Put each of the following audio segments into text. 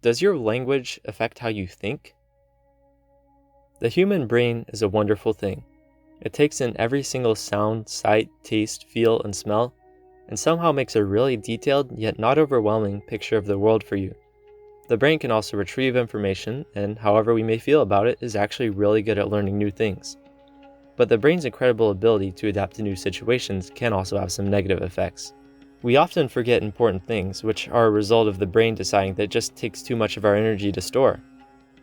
Does your language affect how you think? The human brain is a wonderful thing. It takes in every single sound, sight, taste, feel, and smell, and somehow makes a really detailed yet not overwhelming picture of the world for you. The brain can also retrieve information, and however we may feel about it, is actually really good at learning new things. But the brain's incredible ability to adapt to new situations can also have some negative effects. We often forget important things, which are a result of the brain deciding that it just takes too much of our energy to store.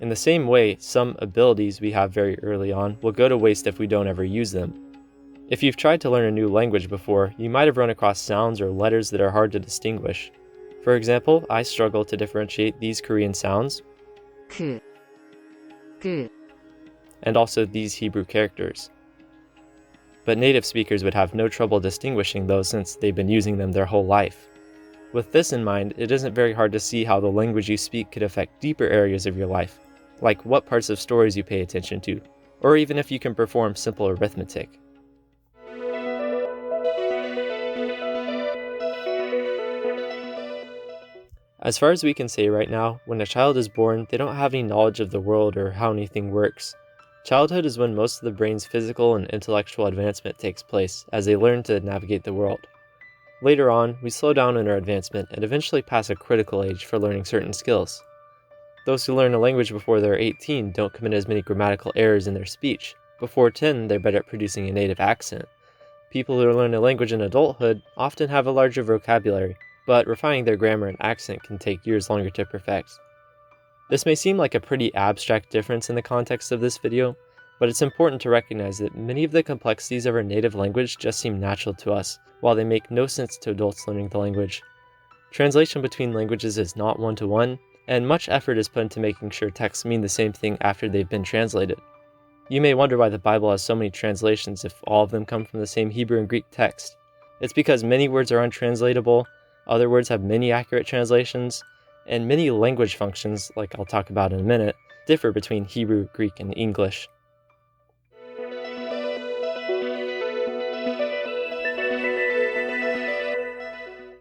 In the same way, some abilities we have very early on will go to waste if we don't ever use them. If you've tried to learn a new language before, you might have run across sounds or letters that are hard to distinguish. For example, I struggle to differentiate these Korean sounds 그, 그, and also these Hebrew characters. But native speakers would have no trouble distinguishing those since they've been using them their whole life. With this in mind, it isn't very hard to see how the language you speak could affect deeper areas of your life, like what parts of stories you pay attention to, or even if you can perform simple arithmetic. As far as we can say right now, when a child is born, they don't have any knowledge of the world or how anything works. Childhood is when most of the brain's physical and intellectual advancement takes place, as they learn to navigate the world. Later on, we slow down in our advancement and eventually pass a critical age for learning certain skills. Those who learn a language before they're 18 don't commit as many grammatical errors in their speech. Before 10, they're better at producing a native accent. People who learn a language in adulthood often have a larger vocabulary, but refining their grammar and accent can take years longer to perfect. This may seem like a pretty abstract difference in the context of this video, but it's important to recognize that many of the complexities of our native language just seem natural to us, while they make no sense to adults learning the language. Translation between languages is not one-to-one, and much effort is put into making sure texts mean the same thing after they've been translated. You may wonder why the Bible has so many translations if all of them come from the same Hebrew and Greek text. It's because many words are untranslatable, other words have many accurate translations, and many language functions, like I'll talk about in a minute, differ between Hebrew, Greek, and English.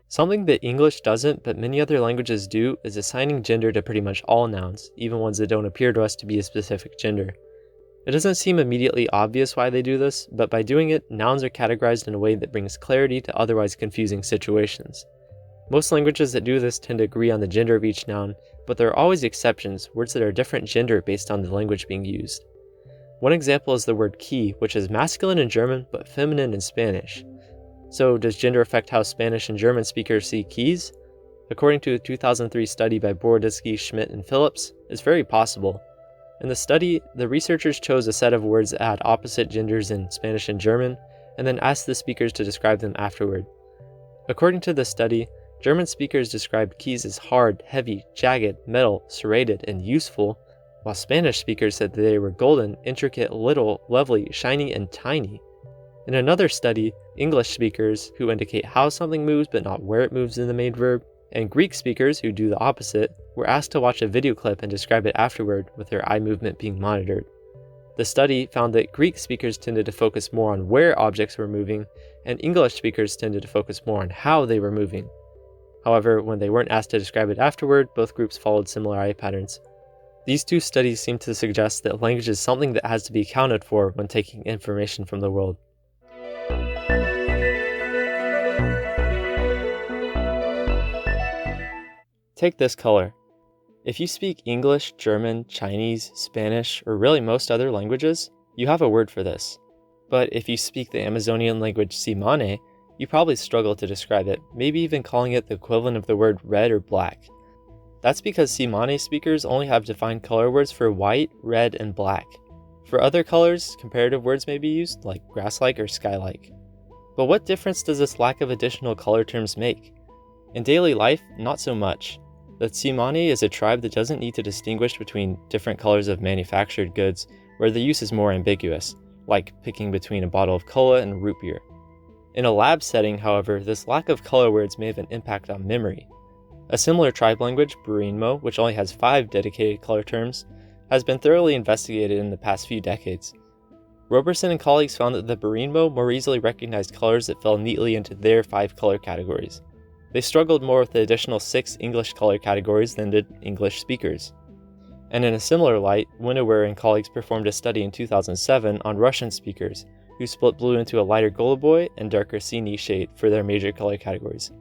Something that English doesn't, but many other languages do, is assigning gender to pretty much all nouns, even ones that don't appear to us to be a specific gender. It doesn't seem immediately obvious why they do this, but by doing it, nouns are categorized in a way that brings clarity to otherwise confusing situations. Most languages that do this tend to agree on the gender of each noun, but there are always exceptions, words that are a different gender based on the language being used. One example is the word key, which is masculine in German but feminine in Spanish. So does gender affect how Spanish and German speakers see keys? According to a 2003 study by Boroditsky, Schmidt, and Phillips, it's very possible. In the study, the researchers chose a set of words that had opposite genders in Spanish and German, and then asked the speakers to describe them afterward. According to the study, German speakers described keys as hard, heavy, jagged, metal, serrated, and useful, while Spanish speakers said that they were golden, intricate, little, lovely, shiny, and tiny. In another study, English speakers, who indicate how something moves but not where it moves in the main verb, and Greek speakers, who do the opposite, were asked to watch a video clip and describe it afterward, with their eye movement being monitored. The study found that Greek speakers tended to focus more on where objects were moving, and English speakers tended to focus more on how they were moving. However, when they weren't asked to describe it afterward, both groups followed similar eye patterns. These two studies seem to suggest that language is something that has to be accounted for when taking information from the world. Take this color. If you speak English, German, Chinese, Spanish, or really most other languages, you have a word for this. But if you speak the Amazonian language Tsimane, you probably struggle to describe it, maybe even calling it the equivalent of the word red or black. That's because Tsimane speakers only have defined color words for white, red, and black. For other colors, comparative words may be used, like grass-like or sky-like. But what difference does this lack of additional color terms make? In daily life, not so much. The Tsimane is a tribe that doesn't need to distinguish between different colors of manufactured goods, where the use is more ambiguous, like picking between a bottle of cola and root beer. In a lab setting, however, this lack of color words may have an impact on memory. A similar tribe language, Burinmo, which only has 5 dedicated color terms, has been thoroughly investigated in the past few decades. Roberson and colleagues found that the Burinmo more easily recognized colors that fell neatly into their 5 color categories. They struggled more with the additional 6 English color categories than did English speakers. And in a similar light, Winnower and colleagues performed a study in 2007 on Russian speakers, who split blue into a lighter Goluboy and darker Sini shade for their major color categories.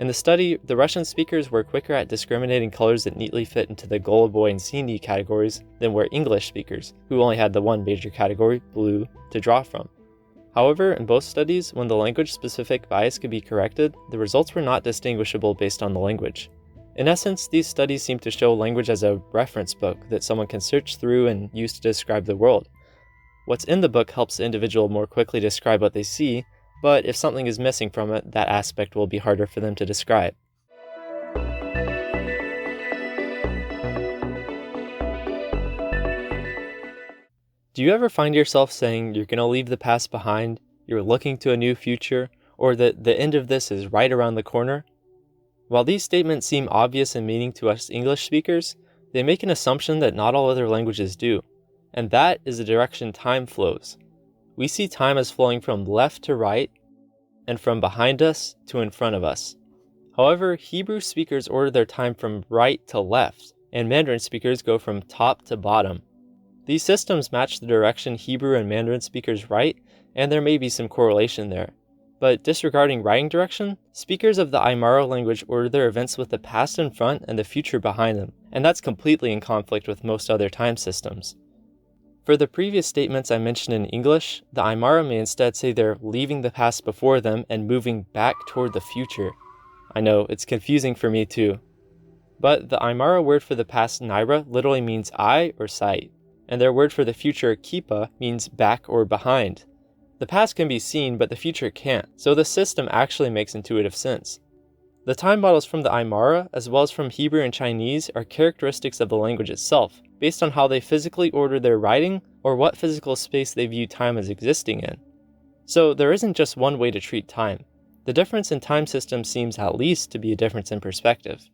In the study, the Russian speakers were quicker at discriminating colors that neatly fit into the Goluboy and Sini categories than were English speakers, who only had the one major category, blue, to draw from. However, in both studies, when the language-specific bias could be corrected, the results were not distinguishable based on the language. In essence, these studies seem to show language as a reference book that someone can search through and use to describe the world. What's in the book helps the individual more quickly describe what they see, but if something is missing from it, that aspect will be harder for them to describe. Do you ever find yourself saying you're going to leave the past behind, you're looking to a new future, or that the end of this is right around the corner? While these statements seem obvious in meaning to us English speakers, they make an assumption that not all other languages do, and that is the direction time flows. We see time as flowing from left to right, and from behind us to in front of us. However, Hebrew speakers order their time from right to left, and Mandarin speakers go from top to bottom. These systems match the direction Hebrew and Mandarin speakers write, and there may be some correlation there. But disregarding writing direction, speakers of the Aymara language order their events with the past in front and the future behind them, and that's completely in conflict with most other time systems. For the previous statements I mentioned in English, the Aymara may instead say they're leaving the past before them and moving back toward the future. I know, it's confusing for me too. But the Aymara word for the past naira literally means eye or sight, and their word for the future kipa means back or behind. The past can be seen, but the future can't, so the system actually makes intuitive sense. The time models from the Aymara, as well as from Hebrew and Chinese, are characteristics of the language itself, based on how they physically order their writing or what physical space they view time as existing in. So there isn't just one way to treat time. The difference in time systems seems at least to be a difference in perspective.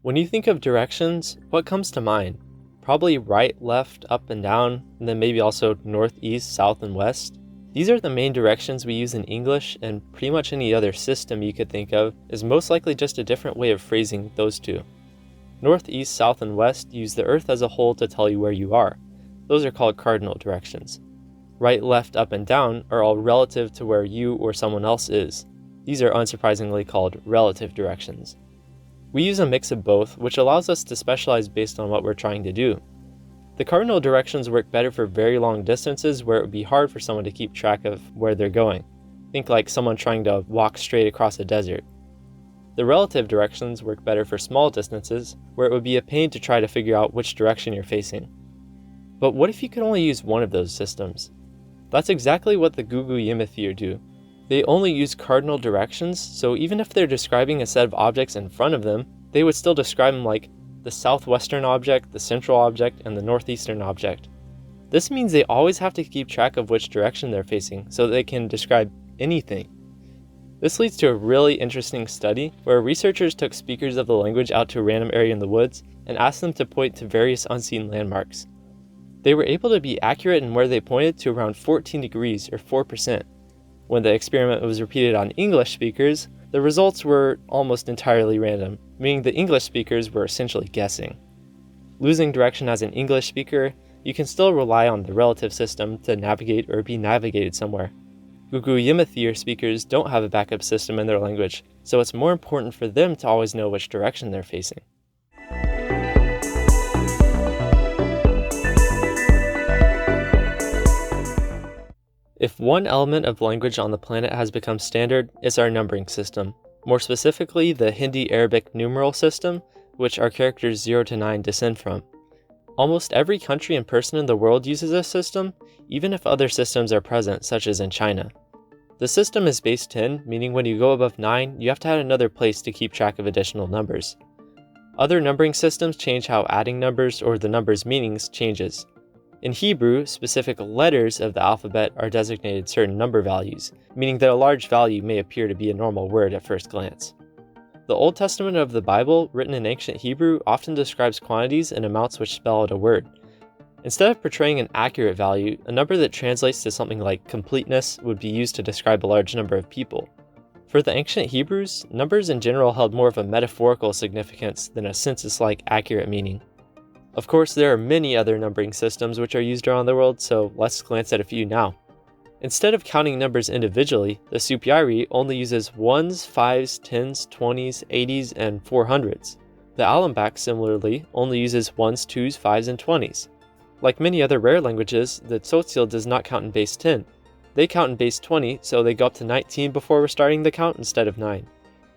When you think of directions, what comes to mind? Probably right, left, up and down, and then maybe also north, east, south, and west. These are the main directions we use in English, and pretty much any other system you could think of is most likely just a different way of phrasing those two. North, east, south, and west use the earth as a whole to tell you where you are. Those are called cardinal directions. Right, left, up, and down are all relative to where you or someone else is. These are unsurprisingly called relative directions. We use a mix of both, which allows us to specialize based on what we're trying to do. The cardinal directions work better for very long distances where it would be hard for someone to keep track of where they're going. Think like someone trying to walk straight across a desert. The relative directions work better for small distances where it would be a pain to try to figure out which direction you're facing. But what if you could only use one of those systems? That's exactly what the Gugu Yimithir do. They only use cardinal directions, so even if they're describing a set of objects in front of them, they would still describe them like the southwestern object, the central object, and the northeastern object. This means they always have to keep track of which direction they're facing so that they can describe anything. This leads to a really interesting study where researchers took speakers of the language out to a random area in the woods and asked them to point to various unseen landmarks. They were able to be accurate in where they pointed to around 14 degrees or 4%. When the experiment was repeated on English speakers, the results were almost entirely random, meaning the English speakers were essentially guessing. Losing direction as an English speaker, you can still rely on the relative system to navigate or be navigated somewhere. Gugu Yimithir speakers don't have a backup system in their language, so it's more important for them to always know which direction they're facing. If one element of language on the planet has become standard, it's our numbering system. More specifically, the Hindi-Arabic numeral system, which our characters 0 to 9 descend from. Almost every country and person in the world uses this system, even if other systems are present, such as in China. The system is base 10, meaning when you go above 9, you have to add another place to keep track of additional numbers. Other numbering systems change how adding numbers or the numbers' meanings changes. In Hebrew, specific letters of the alphabet are designated certain number values, meaning that a large value may appear to be a normal word at first glance. The Old Testament of the Bible, written in ancient Hebrew, often describes quantities and amounts which spell out a word. Instead of portraying an accurate value, a number that translates to something like completeness would be used to describe a large number of people. For the ancient Hebrews, numbers in general held more of a metaphorical significance than a census-like accurate meaning. Of course, there are many other numbering systems which are used around the world, so let's glance at a few now. Instead of counting numbers individually, the Supyire only uses 1s, 5s, 10s, 20s, 80s, and 400s. The Alambak, similarly, only uses 1s, 2s, 5s, and 20s. Like many other rare languages, the Tzotzil does not count in base 10. They count in base 20, so they go up to 19 before restarting the count instead of 9.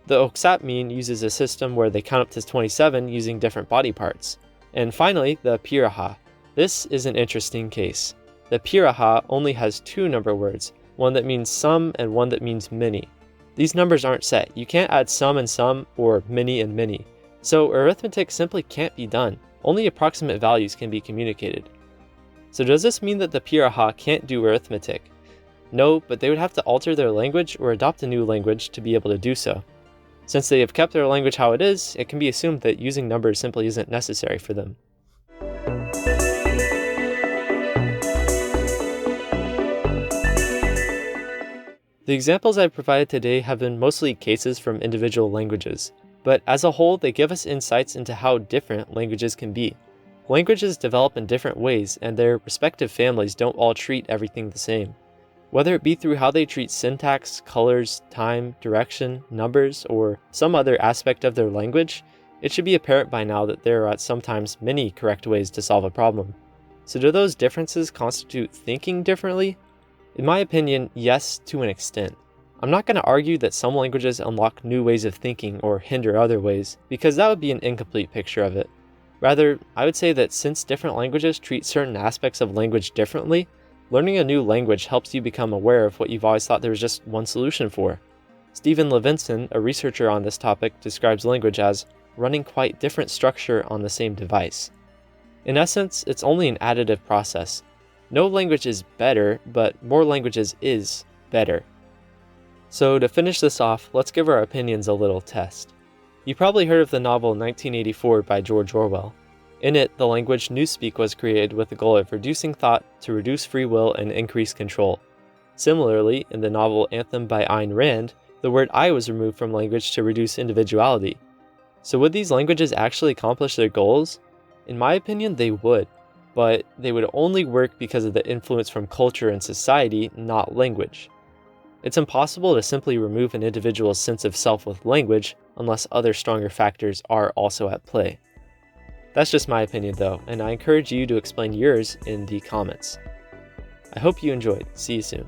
The Oksapmin uses a system where they count up to 27 using different body parts. And finally, the Piraha. This is an interesting case. The Piraha only has 2 number words, one that means some and one that means many. These numbers aren't set. You can't add some and some or many and many. So arithmetic simply can't be done. Only approximate values can be communicated. So does this mean that the Piraha can't do arithmetic? No, but they would have to alter their language or adopt a new language to be able to do so. Since they have kept their language how it is, it can be assumed that using numbers simply isn't necessary for them. The examples I've provided today have been mostly cases from individual languages, but as a whole they give us insights into how different languages can be. Languages develop in different ways, and their respective families don't all treat everything the same. Whether it be through how they treat syntax, colors, time, direction, numbers, or some other aspect of their language, it should be apparent by now that there are sometimes many correct ways to solve a problem. So do those differences constitute thinking differently? In my opinion, yes, to an extent. I'm not going to argue that some languages unlock new ways of thinking or hinder other ways, because that would be an incomplete picture of it. Rather, I would say that since different languages treat certain aspects of language differently, learning a new language helps you become aware of what you've always thought there was just one solution for. Stephen Levinson, a researcher on this topic, describes language as running quite different structure on the same device. In essence, it's only an additive process. No language is better, but more languages is better. So to finish this off, let's give our opinions a little test. You probably heard of the novel 1984 by George Orwell. In it, the language Newspeak was created with the goal of reducing thought to reduce free will and increase control. Similarly, in the novel Anthem by Ayn Rand, the word I was removed from language to reduce individuality. So would these languages actually accomplish their goals? In my opinion, they would, but they would only work because of the influence from culture and society, not language. It's impossible to simply remove an individual's sense of self with language unless other stronger factors are also at play. That's just my opinion though, and I encourage you to explain yours in the comments. I hope you enjoyed. See you soon.